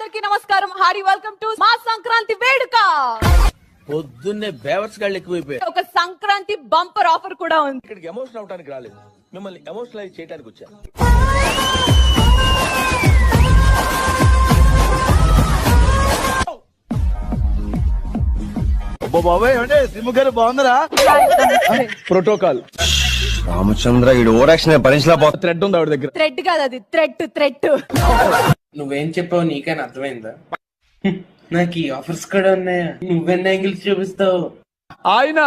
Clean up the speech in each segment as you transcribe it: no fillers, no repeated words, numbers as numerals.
అందరికీ నమస్కారం. Harry welcome to మా సంక్రాంతి వేడుక. పొద్దున్నే బేవర్స్ గాళ్ళు ఎక్కువైపోయాయి. ఒక సంక్రాంతి బంపర్ ఆఫర్ కూడా ఉంది. ఇక్కడికి ఎమోషనల్ అవడానికి రాలేదు, మిమ్మల్ని ఎమోషనలైజ్ చేయడానికి వచ్చాను. బాబాయ్ అంటే సిమ్ గారు బాగుందరా? ప్రోటోకాల్ రామచంద్ర ఈ ఓరాక్షన్ భరించలేకపోతే థ్రెడ్ ఉంది ఆవిడ దగ్గర. థ్రెడ్ కాదు, అది థ్రెట్. నువ్వేం చెప్పావు నీకైనా అర్థమైందా? నాకు ఈ ఆఫర్స్ కూడా ఉన్నాయా? నువ్వెన్ని యాంగిల్స్ చూపిస్తావు? ఆయన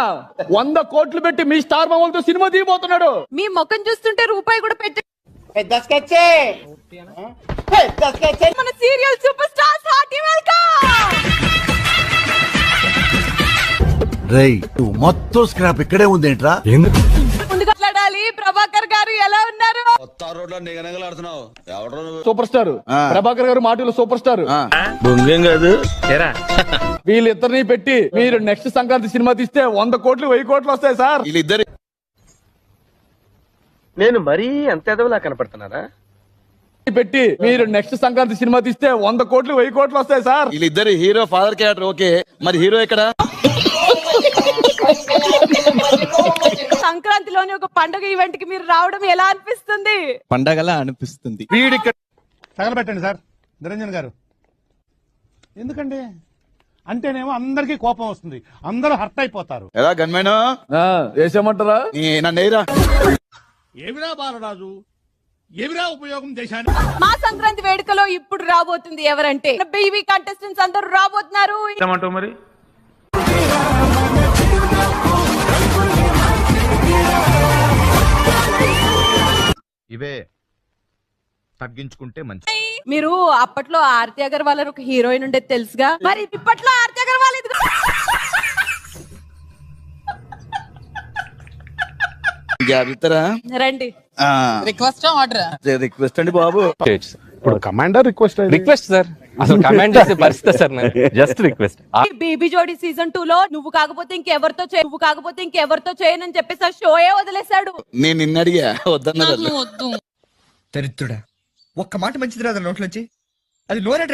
100 కోట్లు పెట్టి మీ స్టార్ మామూలుతో సినిమా తీయబోతున్నాడు. మీ ముఖం చూస్తుంటే రూపాయి కూడా పెట్టి మన serial super stars hearty welcome. రేయ్ మొత్తం స్క్రాప్ ఇక్కడే ఉందేంట్రా? ముందుగా మాట్లాడాలి. ప్రభాకర్ గారు ఎలా ఉన్నారు? సూపర్ స్టార్ ప్రభాకర్ గారు మాటలు సూపర్ స్టార్. బొంగేం కాదు వీళ్ళిద్దరిని పెట్టి మీరు నెక్స్ట్ సంక్రాంతి సినిమా తీస్తే 100 కోట్లు 1000 కోట్లు వస్తాయి సార్. వీళ్ళిద్దరు నేను మరీ అంత ఎదవలా కనపడుతున్నారా? పెట్టి మీరు నెక్స్ట్ సంక్రాంతి సినిమా తీస్తే 100 కోట్లు 1000 కోట్లు వస్తాయి సార్. వీళ్ళిద్దరు హీరో ఫాదర్ క్యారెక్టర్ ఓకే, మరి హీరో ఎక్కడ? సంక్రాంతిలోని ఒక పండుగ ఈవెంట్ కి మీరు రావడం ఎలా అనిపిస్తుంది? పండగలా అనిపిస్తుంది. వీడిక్కడ తగలబెట్టండి సార్ నిరంజన్ గారు. ఎందుకండి అంటేనేమో అందరికీ కోపం వస్తుంది, అందరూ హర్ట్ అయిపోతారు. ఎలా గన్మేను వేసేయమంటారా? నన్నేరా ఏమిరా బాలరాజు, ఏమిరా ఉపయోగం దేశానికి? మా సంక్రాంతి వేడుకలో ఇప్పుడు రాబోతుంది ఎవరంటే బీవీ కంటెస్టెంట్స్ అందరూ రాబోతున్నారు. మరి ఇవే తగ్గించుకుంటే మంచి. మీరు అప్పట్లో ఆర్తి అగర్వాల్ అని ఒక హీరోయిన్ ఉండేది తెలుసుగా, మరి ఇప్పట్లో ఆర్తి అగర్వాల్ ఇదిగో. జాబితారా రండి. రిక్వెస్ట్ అండి బాబు. ఇప్పుడు కమాండర్ రిక్వెస్ట్ సార్, అసలు కమెంట్ చేసే పరిస్థితి సార్, జస్ట్ రిక్వెస్ట్. బేబీ జోడీ సీజన్ 2 లో నువ్వు కాకపోతే ఇంకెవరితో చేయనని చెప్పేసి ఆ షోయే వదిలేశాడు. నేను నిన్న అడిగా వద్దన్నది. దరిద్రుడా, ఒక్క మాట మంచిది రాదు నోట్లోంచి. అది నోరే